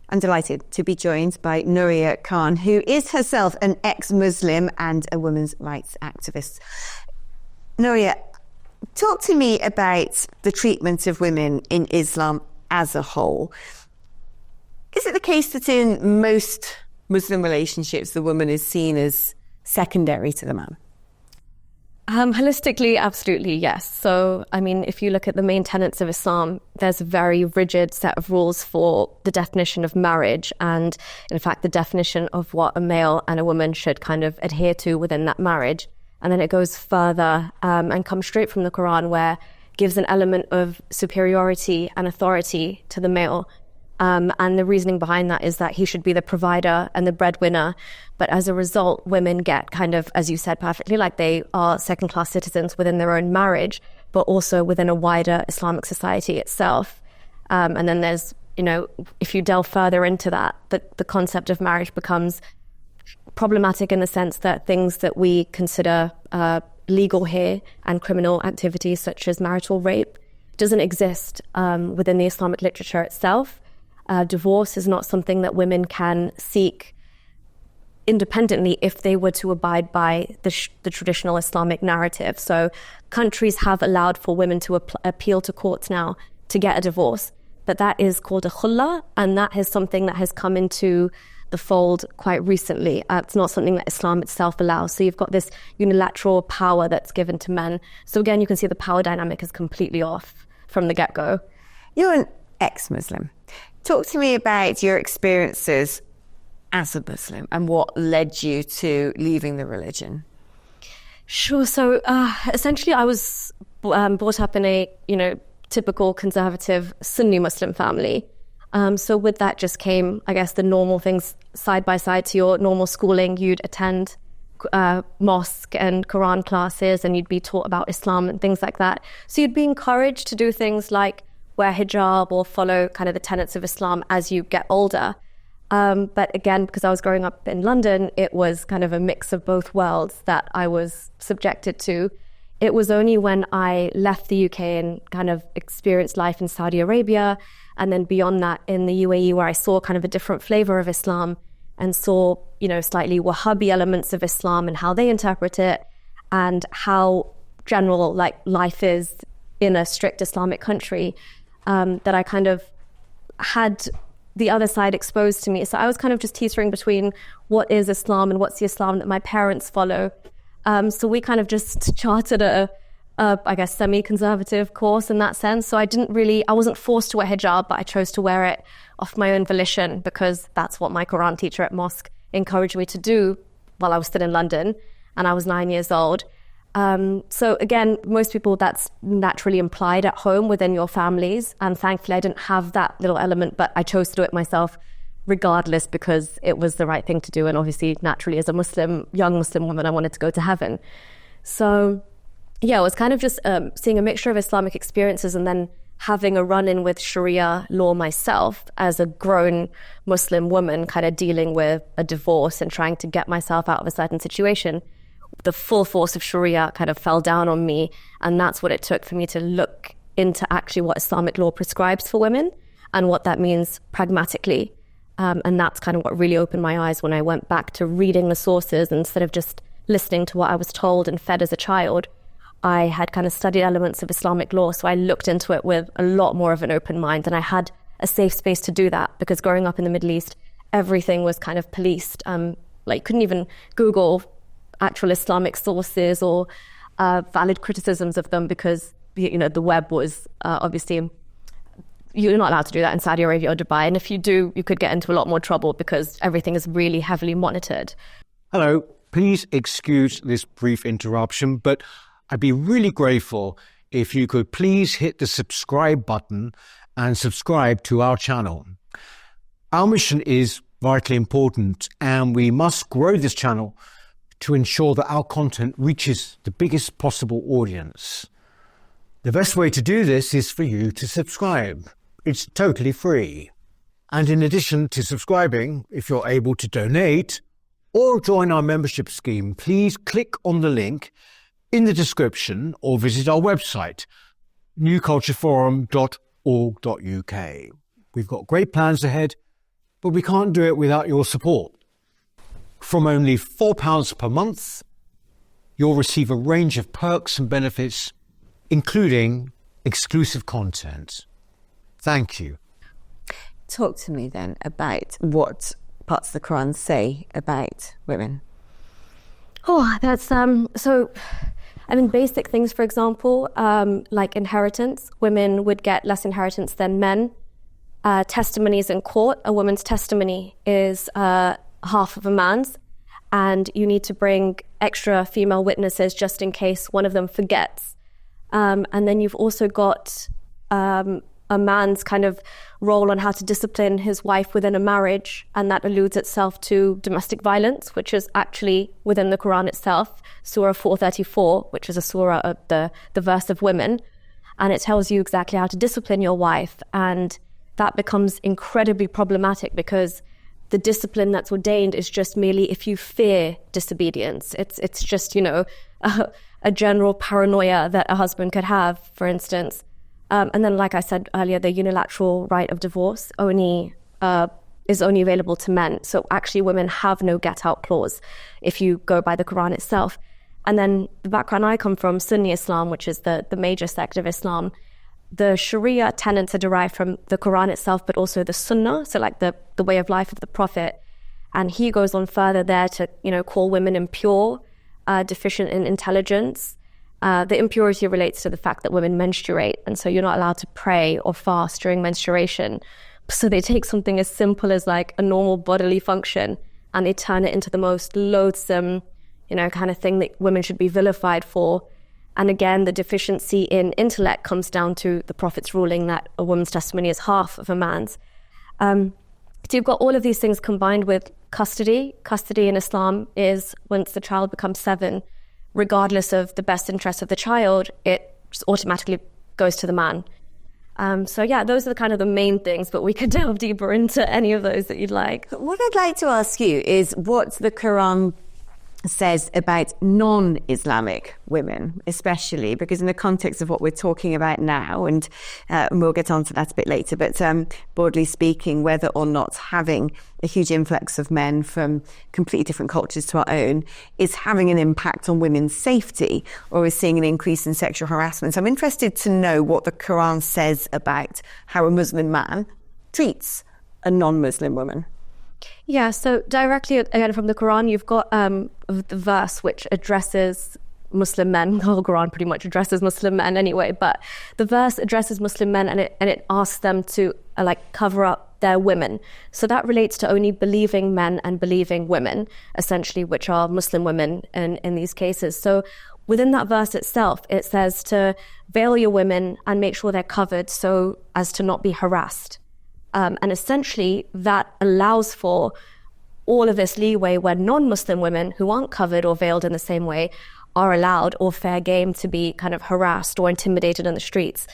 I'm delighted to be joined by Nuriyah Khan, who is herself an ex-Muslim and a women's rights activist. Nuriyah, talk to me about the treatment of women in Islam as a whole. Is it the case that in most Muslim relationships, the woman is seen as secondary to the man? Holistically, absolutely, yes. So, I mean, if you look at the main tenets of Islam, there's a very rigid set of rules for the definition of marriage and, in fact, the definition of what a male and a woman should kind of adhere to within that marriage. And then it goes further and comes straight from the Quran, where it gives an element of superiority and authority to the male. And the reasoning behind that is that he should be the provider and the breadwinner. But as a result, women get kind of, as you said perfectly, like they are second-class citizens within their own marriage, but also within a wider Islamic society itself. And then there's, you know, if you delve further into that, the concept of marriage becomes problematic in the sense that things that we consider legal here and criminal activities such as marital rape doesn't exist within the Islamic literature itself. Divorce is not something that women can seek independently if they were to abide by the traditional Islamic narrative. So countries have allowed for women to appeal to courts now to get a divorce, but that is called a khulla, and that is something that has come into the fold quite recently. It's not something that Islam itself allows. So you've got this unilateral power that's given to men. So again, you can see the power dynamic is completely off from the get-go. You're an ex-Muslim. Talk to me about your experiences as a Muslim and what led you to leaving the religion. Sure. So essentially, I was brought up in a, typical conservative Sunni Muslim family. So with that just came, I guess, the normal things side by side to your normal schooling. You'd attend mosque and Quran classes, and you'd be taught about Islam and things like that. So you'd be encouraged to do things like wear hijab or follow kind of the tenets of Islam as you get older. But again, because I was growing up in London, it was kind of a mix of both worlds that I was subjected to. It was only when I left the UK and kind of experienced life in Saudi Arabia, and then beyond that in the UAE, where I saw kind of a different flavor of Islam and saw, slightly Wahhabi elements of Islam and how they interpret it and how general life is in a strict Islamic country, that I kind of had the other side exposed to me. So I was kind of just teetering between what is Islam and what's the Islam that my parents follow. So we kind of just charted a semi-conservative course in that sense. So I wasn't forced to wear hijab, but I chose to wear it off my own volition because that's what my Quran teacher at mosque encouraged me to do while I was still in London, and I was 9 years old. So again, most people, that's naturally implied at home within your families. And thankfully I didn't have that little element, but I chose to do it myself regardless because it was the right thing to do. And obviously, naturally, as a young Muslim woman, I wanted to go to heaven. So yeah, it was kind of just seeing a mixture of Islamic experiences and then having a run-in with Sharia law myself as a grown Muslim woman, kind of dealing with a divorce and trying to get myself out of a certain situation. The full force of Sharia kind of fell down on me, and that's what it took for me to look into actually what Islamic law prescribes for women and what that means pragmatically. And that's kind of what really opened my eyes when I went back to reading the sources instead of just listening to what I was told and fed as a child. I had kind of studied elements of Islamic law, so I looked into it with a lot more of an open mind, and I had a safe space to do that because growing up in the Middle East, everything was kind of policed. Couldn't even Google actual Islamic sources or valid criticisms of them because the web was obviously, you're not allowed to do that in Saudi Arabia or Dubai, and if you do, you could get into a lot more trouble because everything is really heavily monitored. Hello, please excuse this brief interruption, but I'd be really grateful if you could please hit the subscribe button and subscribe to our channel. Our mission is vitally important, and we must grow this channel to ensure that our content reaches the biggest possible audience. The best way to do this is for you to subscribe. It's totally free. And in addition to subscribing, if you're able to donate or join our membership scheme, please click on the link in the description or visit our website, newcultureforum.org.uk. We've got great plans ahead. but we can't do it without your support. From only £4 per month, you'll receive a range of perks and benefits, including exclusive content. Thank you. Talk to me then about what parts of the Quran say about women. Oh, that's so. I mean, basic things, for example, like inheritance. Women would get less inheritance than men. Testimonies in court. A woman's testimony is half of a man's, and you need to bring extra female witnesses just in case one of them forgets. And then you've also got a man's kind of role on how to discipline his wife within a marriage, and that alludes itself to domestic violence, which is actually within the Quran itself, Surah 434, which is a surah of the verse of women, and it tells you exactly how to discipline your wife, and that becomes incredibly problematic because the discipline that's ordained is just merely if you fear disobedience. It's just, a general paranoia that a husband could have, for instance. And then, like I said earlier, the unilateral right of divorce is only available to men. So actually women have no get-out clause if you go by the Quran itself. And then the background I come from, Sunni Islam, which is the major sect of Islam, the Sharia tenets are derived from the Quran itself, but also the Sunnah, so like the way of life of the Prophet. And he goes on further there to, call women impure, deficient in intelligence. The impurity relates to the fact that women menstruate, and so you're not allowed to pray or fast during menstruation. So they take something as simple as like a normal bodily function and they turn it into the most loathsome, kind of thing that women should be vilified for. And again, the deficiency in intellect comes down to the Prophet's ruling that a woman's testimony is half of a man's. So you've got all of these things combined with custody. Custody in Islam is once the child becomes 7, regardless of the best interest of the child, it just automatically goes to the man. So yeah, those are the kind of the main things, but we could delve deeper into any of those that you'd like. What I'd like to ask you is what the Quran says about non-Islamic women, especially because in the context of what we're talking about now, and we'll get on to that a bit later, but broadly speaking, whether or not having a huge influx of men from completely different cultures to our own is having an impact on women's safety or is seeing an increase in sexual harassment. So I'm interested to know what the Quran says about how a Muslim man treats a non-Muslim woman. Yeah, so directly again from the Quran, you've got the verse which addresses Muslim men. The whole Quran pretty much addresses Muslim men anyway, but the verse addresses Muslim men and it asks them to cover up their women. So that relates to only believing men and believing women, essentially, which are Muslim women in these cases. So within that verse itself, it says to veil your women and make sure they're covered so as to not be harassed. And essentially, that allows for all of this leeway where non-Muslim women who aren't covered or veiled in the same way are allowed or fair game to be kind of harassed or intimidated in the streets.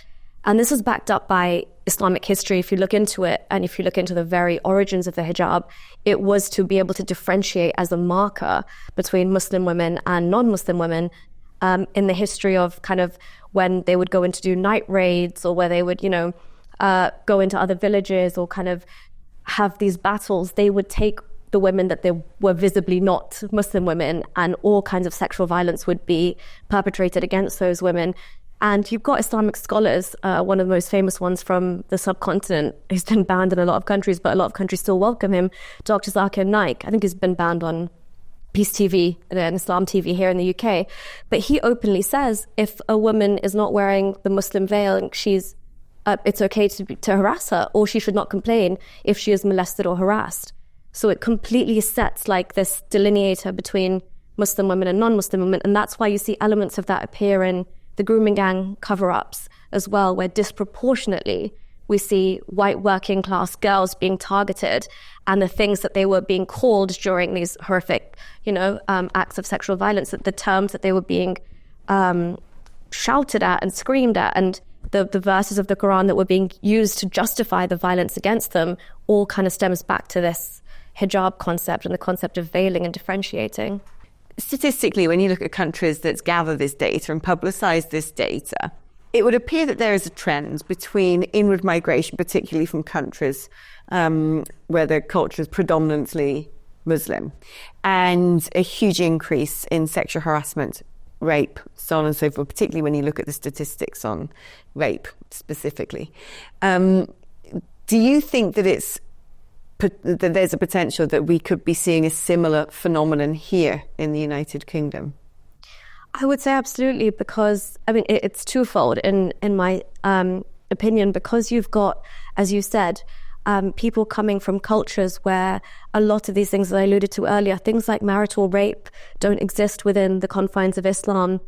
And this is backed up by Islamic history. If you look into it, and if you look into the very origins of the hijab, it was to be able to differentiate as a marker between Muslim women and non-Muslim women in the history of kind of when they would go in to do night raids or where they would, go into other villages or kind of have these battles, they would take the women that they were visibly not Muslim women, and all kinds of sexual violence would be perpetrated against those women. And you've got Islamic scholars, one of the most famous ones from the subcontinent, who's been banned in a lot of countries, but a lot of countries still welcome him, Dr. Zakir Naik. I think he's been banned on Peace TV and Islam TV here in the UK. But he openly says if a woman is not wearing the Muslim veil and she's it's okay to harass her, or she should not complain if she is molested or harassed. So it completely sets this delineator between Muslim women and non-Muslim women, and that's why you see elements of that appear in the grooming gang cover-ups as well, where disproportionately we see white working class girls being targeted and the things that they were being called during these horrific, acts of sexual violence, that the terms that they were being shouted at and screamed at, and the verses of the Quran that were being used to justify the violence against them all kind of stems back to this hijab concept and the concept of veiling and differentiating. Statistically, when you look at countries that gather this data and publicise this data, it would appear that there is a trend between inward migration, particularly from countries where the culture is predominantly Muslim, and a huge increase in sexual harassment, rape, so on and so forth, particularly when you look at the statistics on rape specifically. Do you think that that there's a potential that we could be seeing a similar phenomenon here in the United Kingdom? I would say absolutely, because I mean it's twofold in my opinion, because you've got, as you said, people coming from cultures where a lot of these things that I alluded to earlier, things like marital rape don't exist within the confines of Islam.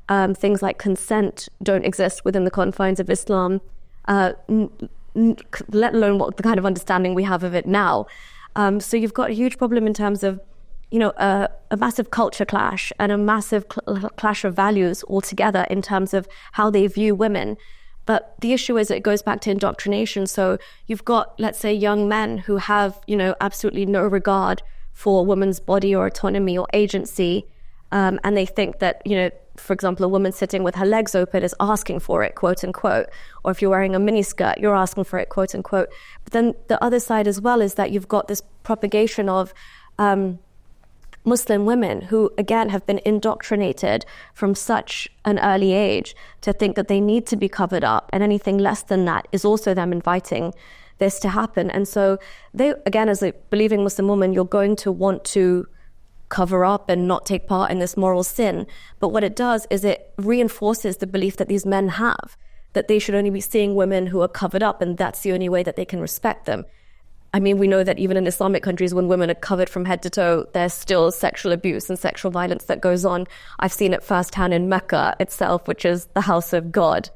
Things like consent don't exist within the confines of Islam, let alone what the kind of understanding we have of it now. So you've got a huge problem in terms of, a massive culture clash and a massive clash of values altogether in terms of how they view women. But the issue is it goes back to indoctrination. So you've got, let's say, young men who have, absolutely no regard for a woman's body or autonomy or agency. And they think that, for example, a woman sitting with her legs open is asking for it, quote unquote. Or if you're wearing a miniskirt, you're asking for it, quote unquote. But then the other side as well is that you've got this propagation of Muslim women who, again, have been indoctrinated from such an early age to think that they need to be covered up, and anything less than that is also them inviting this to happen. And so they, again, as a believing Muslim woman, you're going to want to cover up and not take part in this moral sin. But what it does is it reinforces the belief that these men have, that they should only be seeing women who are covered up, and that's the only way that they can respect them. I mean, we know that even in Islamic countries, when women are covered from head to toe, there's still sexual abuse and sexual violence that goes on. I've seen it firsthand in Mecca itself, which is the house of God.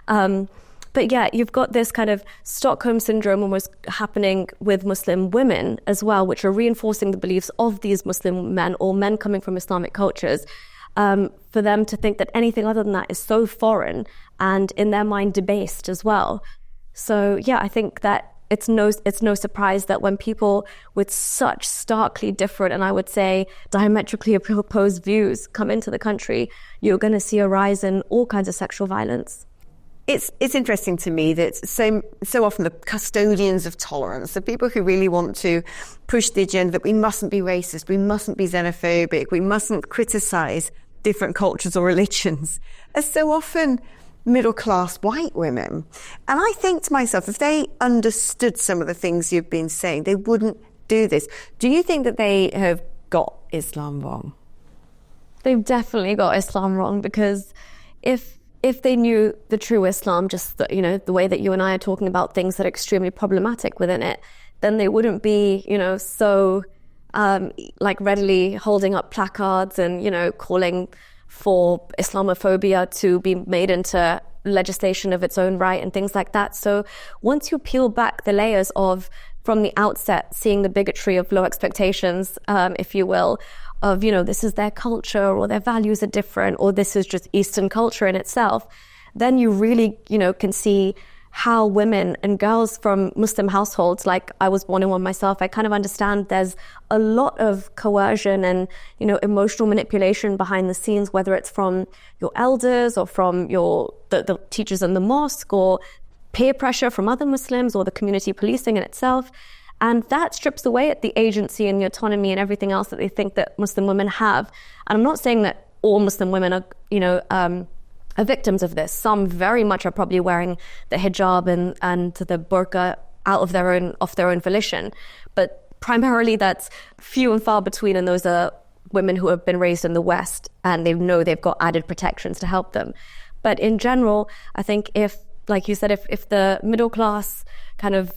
But yeah, you've got this kind of Stockholm syndrome almost happening with Muslim women as well, which are reinforcing the beliefs of these Muslim men or men coming from Islamic cultures, for them to think that anything other than that is so foreign and in their mind debased as well. So yeah, I think that it's no surprise that when people with such starkly different, and I would say diametrically opposed views come into the country, you're going to see a rise in all kinds of sexual violence. It's interesting to me that so often the custodians of tolerance, the people who really want to push the agenda that we mustn't be racist, we mustn't be xenophobic, we mustn't criticize different cultures or religions, are so often middle-class white women. And I think to myself, if they understood some of the things you've been saying, they wouldn't do this. Do you think that they have got Islam wrong? They've definitely got Islam wrong, because if they knew the true Islam, just the way that you and I are talking about things that are extremely problematic within it, then they wouldn't be, so readily holding up placards and, calling for Islamophobia to be made into legislation of its own right and things like that. So once you peel back the layers of, from the outset, seeing the bigotry of low expectations, if you will, of, this is their culture or their values are different or this is just Eastern culture in itself, then you really, can see how women and girls from Muslim households, like I was born in one myself, I kind of understand there's a lot of coercion and, emotional manipulation behind the scenes, whether it's from your elders or from the teachers in the mosque or peer pressure from other Muslims or the community policing in itself. And that strips away at the agency and the autonomy and everything else that they think that Muslim women have. And I'm not saying that all Muslim women are, are victims of this. Some very much are probably wearing the hijab and the burqa off their own volition. But primarily that's few and far between, and those are women who have been raised in the West and they know they've got added protections to help them. But in general, I think if, like you said, if the middle class kind of,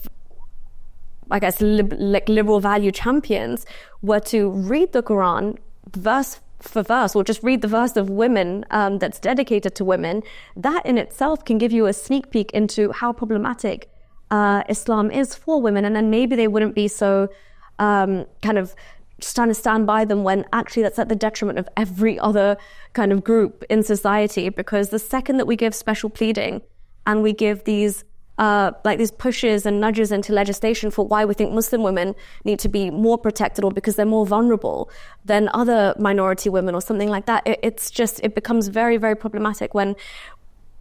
I guess, liberal value champions were to read the Quran verse for verse, or just read the verse of women that's dedicated to women, that in itself can give you a sneak peek into how problematic Islam is for women. And then maybe they wouldn't be so kind of trying to stand by them when actually that's at the detriment of every other kind of group in society. Because the second that we give special pleading and we give these these pushes and nudges into legislation for why we think Muslim women need to be more protected or because they're more vulnerable than other minority women or something like that. It becomes very, very problematic when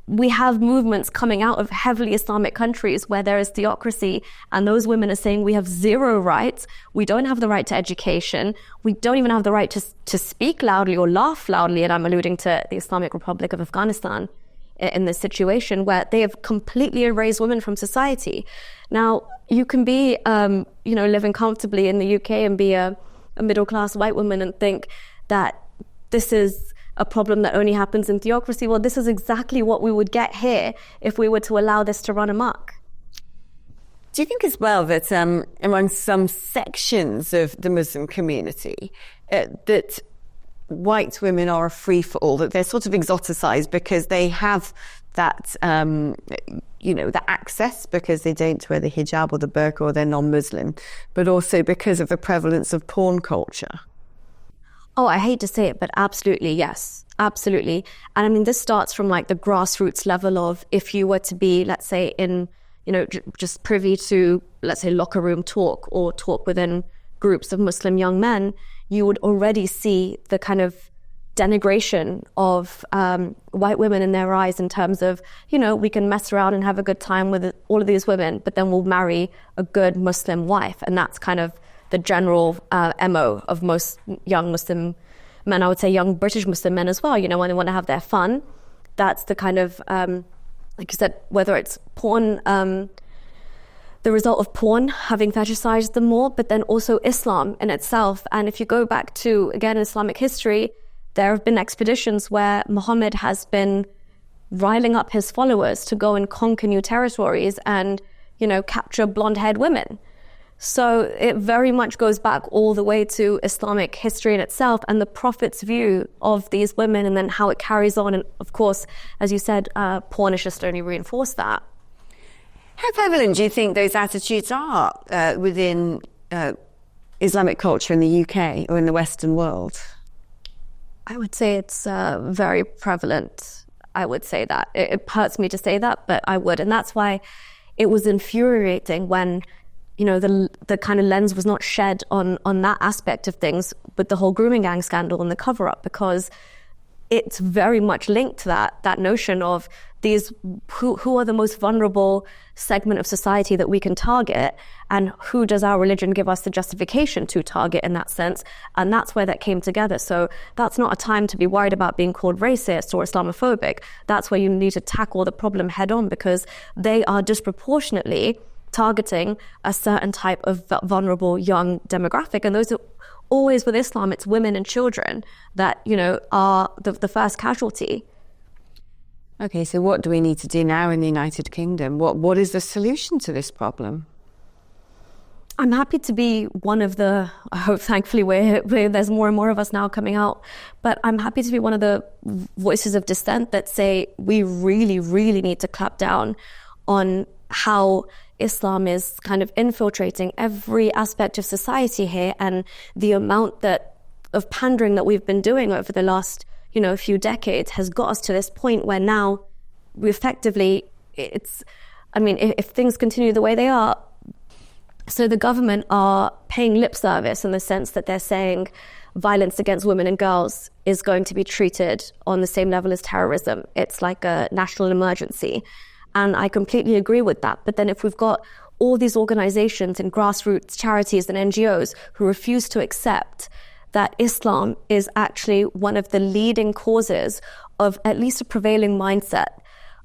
we have movements coming out of heavily Islamic countries where there is theocracy, and those women are saying we have zero rights. We don't have the right to education. We don't even have the right to speak loudly or laugh loudly. And I'm alluding to the Islamic Republic of Afghanistan in this situation where they have completely erased women from society. Now, you can be, living comfortably in the UK and be a middle-class white woman and think that this is a problem that only happens in theocracy. Well, this is exactly what we would get here if we were to allow this to run amok. Do you think as well that among some sections of the Muslim community that white women are a free-for-all, that they're sort of exoticized because they have that, the access because they don't wear the hijab or the burqa or they're non-Muslim, but also because of the prevalence of porn culture? Oh, I hate to say it, but absolutely, yes, absolutely. And I mean, this starts from like the grassroots level of if you were to be, let's say, in, just privy to, let's say, locker room talk or talk within groups of Muslim young men, you would already see the kind of denigration of white women in their eyes in terms of, we can mess around and have a good time with all of these women, but then we'll marry a good Muslim wife. And that's kind of the general MO of most young Muslim men, I would say young British Muslim men as well, when they want to have their fun. That's the kind of, like you said, whether it's porn, the result of porn having fetishized them more, but then also Islam in itself. And if you go back to, again, Islamic history, there have been expeditions where Muhammad has been riling up his followers to go and conquer new territories and, capture blonde-haired women. So it very much goes back all the way to Islamic history in itself and the Prophet's view of these women and then how it carries on. And of course, as you said, porn has just only reinforced that. How prevalent do you think those attitudes are within Islamic culture in the UK or in the Western world? I would say it's very prevalent. I would say that. It hurts me to say that, but I would. And that's why it was infuriating when the kind of lens was not shed on that aspect of things with the whole grooming gang scandal and the cover-up, because it's very much linked to that notion of these who are the most vulnerable segment of society that we can target, and who does our religion give us the justification to target in that sense. And that's where that came together. So that's not a time to be worried about being called racist or Islamophobic. That's where you need to tackle the problem head on, because they are disproportionately targeting a certain type of vulnerable young demographic. And those are always, with Islam, it's women and children that, are the first casualty. Okay, so what do we need to do now in the United Kingdom? What is the solution to this problem? I'm happy to be one of the, I hope thankfully where there's more and more of us now coming out, but I'm happy to be one of the voices of dissent that say we really, really need to clap down on how Islam is kind of infiltrating every aspect of society here, and the amount of pandering that we've been doing over the last, few decades has got us to this point where now we effectively, if things continue the way they are, so the government are paying lip service in the sense that they're saying violence against women and girls is going to be treated on the same level as terrorism. It's like a national emergency. And I completely agree with that. But then if we've got all these organizations and grassroots charities and NGOs who refuse to accept that Islam is actually one of the leading causes of at least a prevailing mindset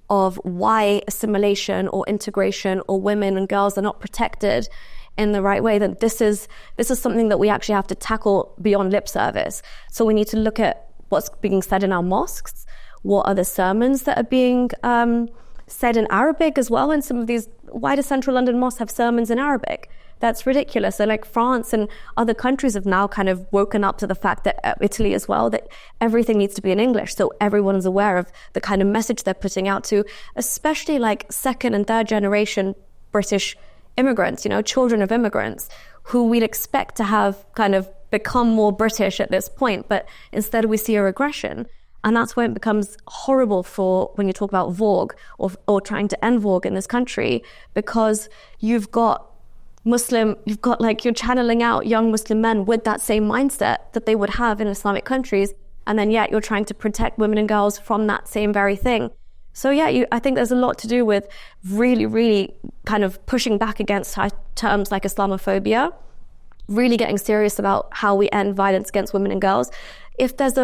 of why assimilation or integration or women and girls are not protected in the right way, then this is something that we actually have to tackle beyond lip service. So we need to look at what's being said in our mosques, what are the sermons that are being said in Arabic as well, and some of these wider central London mosques have sermons in Arabic. That's ridiculous. So like France and other countries have now kind of woken up to the fact that Italy as well, that everything needs to be in English. So everyone's aware of the kind of message they're putting out to, especially like second and third generation British immigrants, children of immigrants who we'd expect to have kind of become more British at this point. But instead we see a regression. And that's when it becomes horrible for when you talk about Vogue or trying to end Vogue in this country, because you're channeling out young Muslim men with that same mindset that they would have in Islamic countries. And then yet you're trying to protect women and girls from that same very thing. So yeah, I think there's a lot to do with really, really kind of pushing back against terms like Islamophobia, really getting serious about how we end violence against women and girls. If there's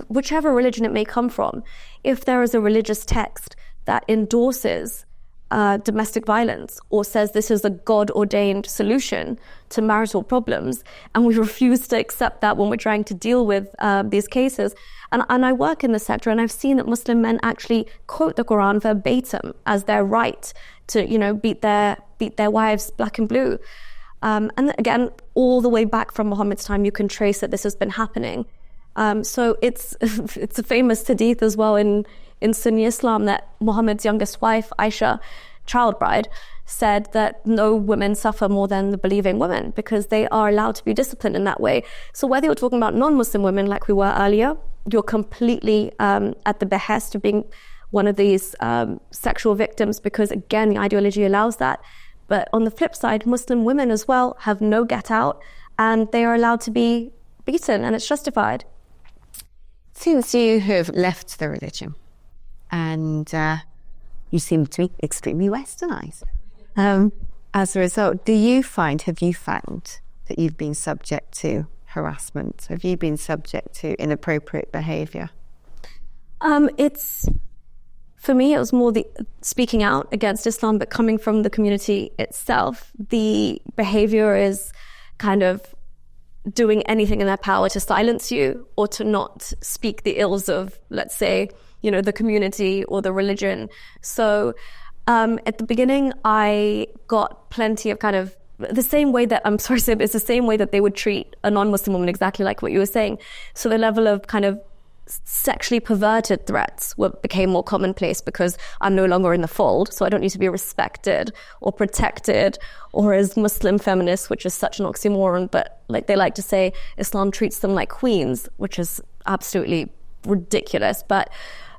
whichever religion it may come from, if there is a religious text that endorses domestic violence or says this is a God-ordained solution to marital problems, and we refuse to accept that when we're trying to deal with these cases. And I work in the sector, and I've seen that Muslim men actually quote the Quran verbatim as their right to, beat their wives black and blue. And again, all the way back from Muhammad's time, you can trace that this has been happening. So it's a famous hadith as well in Sunni Islam that Muhammad's youngest wife, Aisha, child bride, said that no women suffer more than the believing women because they are allowed to be disciplined in that way. So whether you're talking about non-Muslim women like we were earlier, you're completely at the behest of being one of these sexual victims because, again, the ideology allows that. But on the flip side, Muslim women as well have no get out and they are allowed to be beaten, and it's justified. Since you have left the religion and you seem to be extremely westernized, as a result, have you found that you've been subject to harassment? Have you been subject to inappropriate behaviour? For me, it was more the speaking out against Islam, but coming from the community itself, the behaviour is kind of doing anything in their power to silence you or to not speak the ills of, let's say, the community or the religion. So at the beginning, I got plenty of kind of the same way that, it's the same way that they would treat a non-Muslim woman, exactly like what you were saying. So the level of kind of sexually perverted threats became more commonplace because I'm no longer in the fold, so I don't need to be respected or protected, or as Muslim feminists, which is such an oxymoron, but like they like to say, Islam treats them like queens, which is absolutely ridiculous. But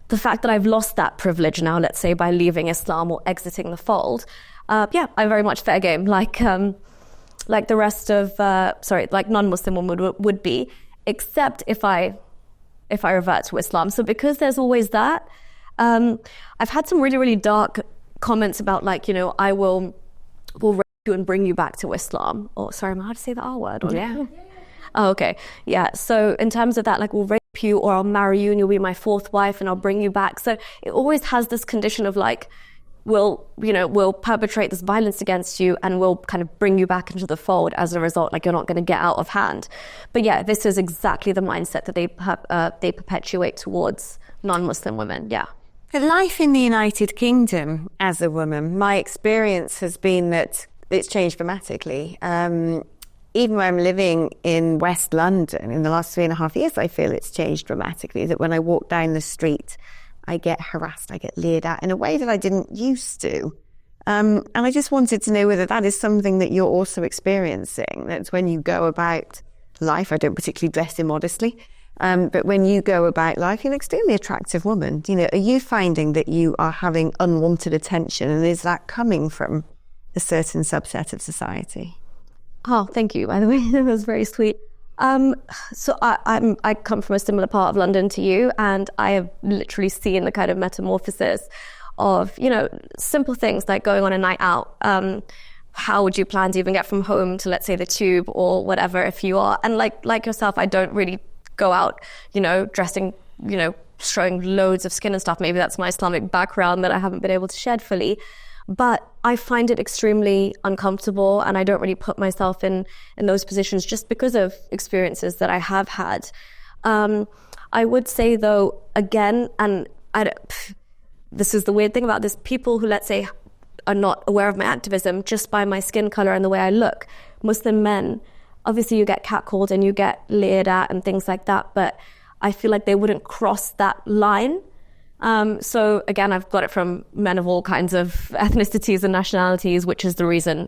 the fact that I've lost that privilege now, let's say by leaving Islam or exiting the fold, I'm very much fair game, like the rest of, like non-Muslim women would be, except if I revert to Islam. So because there's always that, I've had some really, really dark comments about I will rape you and bring you back to Islam. Or sorry, am I allowed to say the R word? Yeah. Oh, okay. Yeah. So in terms of that, we'll rape you or I'll marry you and you'll be my fourth wife and I'll bring you back. So it always has this condition of we'll perpetrate this violence against you and we'll kind of bring you back into the fold as a result, you're not going to get out of hand. But yeah, this is exactly the mindset that they perpetuate towards non-Muslim women. Yeah. For life in the United Kingdom as a woman, my experience has been that it's changed dramatically. Even when I'm living in West London, in the last 3.5 years, I feel it's changed dramatically, that when I walk down the street, I get harassed, I get leered at in a way that I didn't used to. And I just wanted to know whether that is something that you're also experiencing, that when you go about life, I don't particularly dress immodestly, but when you go about life, you're an extremely attractive woman. Are you finding that you are having unwanted attention, and is that coming from a certain subset of society? Oh, thank you, by the way. That was very sweet. So I come from a similar part of London to you, and I have literally seen the kind of metamorphosis of, simple things like going on a night out. How would you plan to even get from home to, let's say, the tube or whatever if you are? And like yourself, I don't really go out, dressing, showing loads of skin and stuff. Maybe that's my Islamic background that I haven't been able to shed fully. But I find it extremely uncomfortable, and I don't really put myself in those positions just because of experiences that I have had. I would say, though, again, and this is the weird thing about this, people who, let's say, are not aware of my activism just by my skin color and the way I look, Muslim men, obviously you get catcalled and you get leered at and things like that, but I feel like they wouldn't cross that line. So again, I've got it from men of all kinds of ethnicities and nationalities, which is the reason,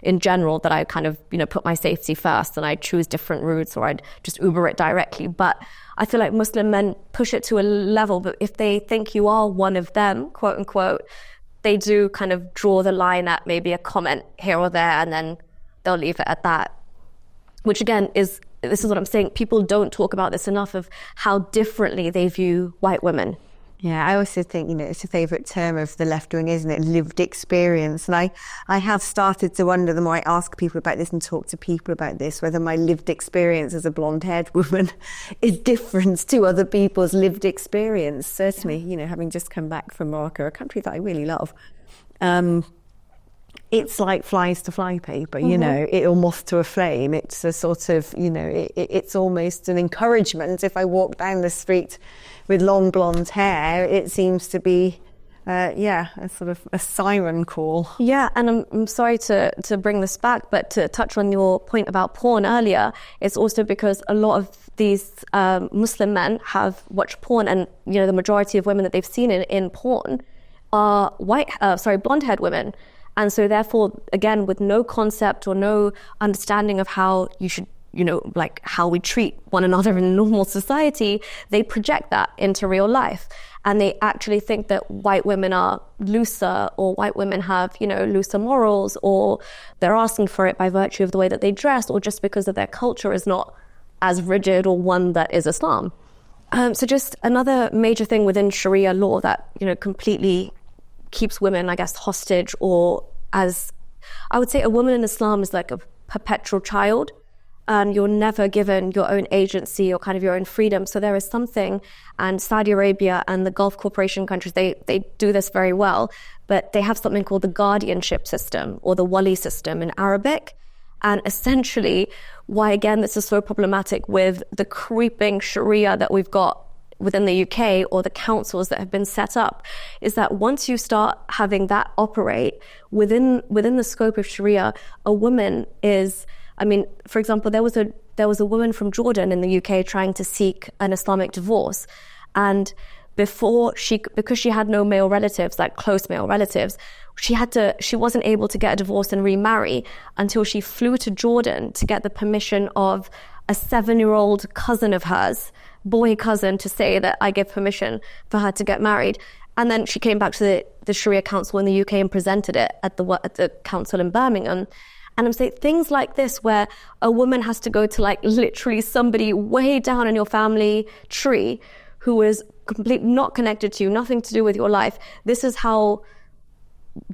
in general, that I kind of, put my safety first and I choose different routes, or I'd just Uber it directly. But I feel like Muslim men push it to a level, but if they think you are one of them, quote unquote, they do kind of draw the line at maybe a comment here or there, and then they'll leave it at that, which again is this is what I'm saying, people don't talk about this enough, of how differently they view white women. Yeah, I also think, it's a favourite term of the left wing, isn't it? Lived experience. And I have started to wonder, the more I ask people about this and talk to people about this, whether my lived experience as a blonde-haired woman is different to other people's lived experience. Certainly, having just come back from Morocco, a country that I really love, it's like flies to flypaper, or moth to a flame. It's a sort of, it's almost an encouragement. If I walk down the street with long blonde hair, it seems to be, a sort of a siren call. Yeah, and I'm sorry to bring this back, but to touch on your point about porn earlier, it's also because a lot of these Muslim men have watched porn, and the majority of women that they've seen in porn are blonde-haired women. And so therefore, again, with no concept or no understanding of how you should, how we treat one another in normal society, they project that into real life. And they actually think that white women are looser, or white women have, looser morals, or they're asking for it by virtue of the way that they dress, or just because of their culture is not as rigid or one that is Islam. So just another major thing within Sharia law that, completely keeps women, I guess, hostage, or as I would say, a woman in Islam is like a perpetual child. You're never given your own agency or kind of your own freedom. So there is something, and Saudi Arabia and the Gulf Cooperation countries, they do this very well, but they have something called the guardianship system, or the wali system in Arabic. And essentially, why again this is so problematic with the creeping Sharia that we've got within the UK, or the councils that have been set up, is that once you start having that operate within the scope of Sharia, a woman is, for example, there was a woman from Jordan in the UK trying to seek an Islamic divorce, and because she had no male relatives, like close male relatives, she wasn't able to get a divorce and remarry until she flew to Jordan to get the permission of a 7-year-old cousin of hers, boy cousin, to say that I give permission for her to get married. And then she came back to the Sharia Council in the UK and presented it at the council in Birmingham. And I'm saying things like this, where a woman has to go to like literally somebody way down in your family tree who is completely not connected to you, nothing to do with your life. This is how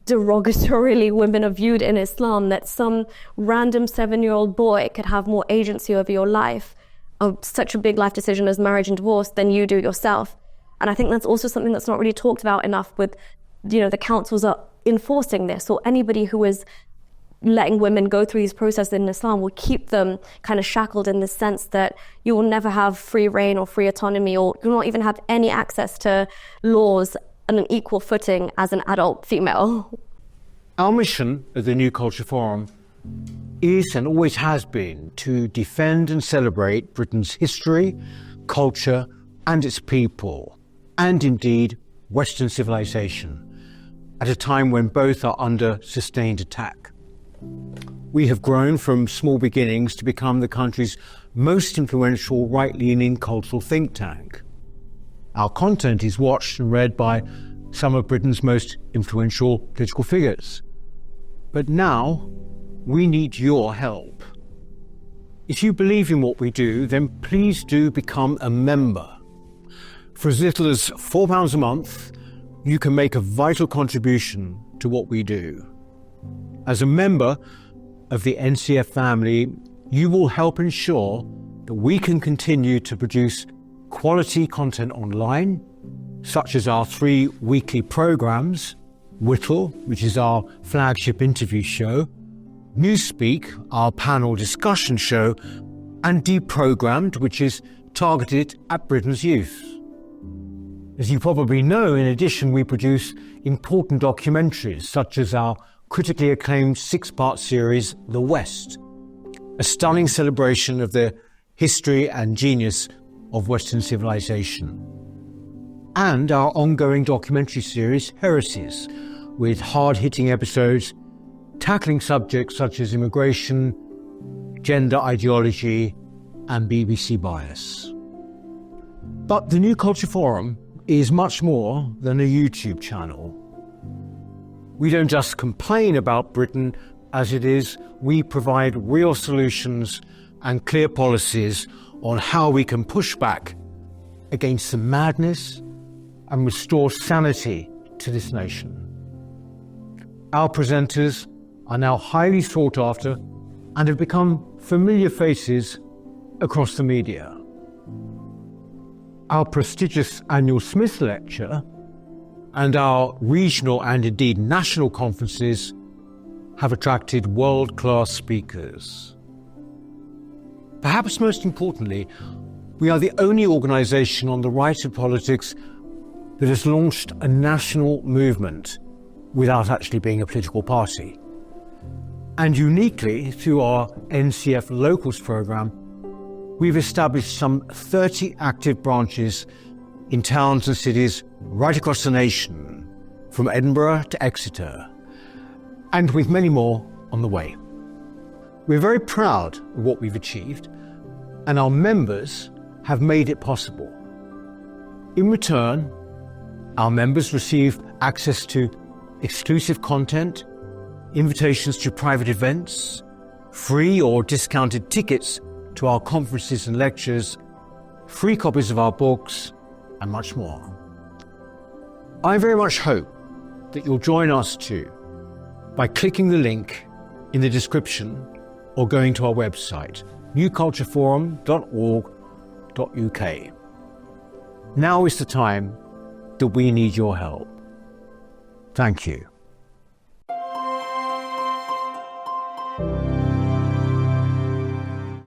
derogatorily women are viewed in Islam, that some random 7-year-old boy could have more agency over your life, of such a big life decision as marriage and divorce, than you do yourself. And I think that's also something that's not really talked about enough with, the councils are enforcing this, or anybody who is letting women go through these processes in Islam will keep them kind of shackled in the sense that you will never have free reign or free autonomy, or you'll not even have any access to laws on an equal footing as an adult female. Our mission at the New Culture Forum is, and always has been, to defend and celebrate Britain's history, culture, and its people, and indeed Western civilization, at a time when both are under sustained attack. We have grown from small beginnings to become the country's most influential right-leaning cultural think tank. Our content is watched and read by some of Britain's most influential political figures. But now, we need your help. If you believe in what we do, then please do become a member. For as little as £4 a month, you can make a vital contribution to what we do. As a member of the NCF family, you will help ensure that we can continue to produce quality content online, such as our 3 weekly programs, Whittle, which is our flagship interview show, Newspeak, our panel discussion show, and Deprogrammed, which is targeted at Britain's youth. As you probably know, in addition, we produce important documentaries, such as our critically acclaimed 6-part series, The West, a stunning celebration of the history and genius of Western civilization, and our ongoing documentary series, Heresies, with hard-hitting episodes tackling subjects such as immigration, gender ideology, and BBC bias. But the New Culture Forum is much more than a YouTube channel. We don't just complain about Britain as it is, we provide real solutions and clear policies on how we can push back against the madness and restore sanity to this nation. Our presenters are now highly sought after and have become familiar faces across the media. Our prestigious annual Smith Lecture and our regional and indeed national conferences have attracted world-class speakers. Perhaps most importantly, we are the only organisation on the right of politics that has launched a national movement without actually being a political party. And uniquely, through our NCF Locals programme, we've established some 30 active branches in towns and cities right across the nation, from Edinburgh to Exeter, and with many more on the way. We're very proud of what we've achieved, and our members have made it possible. In return, our members receive access to exclusive content, invitations to private events, free or discounted tickets to our conferences and lectures, free copies of our books, and much more. I very much hope that you'll join us too by clicking the link in the description or going to our website, newcultureforum.org.uk. Now is the time that we need your help. Thank you.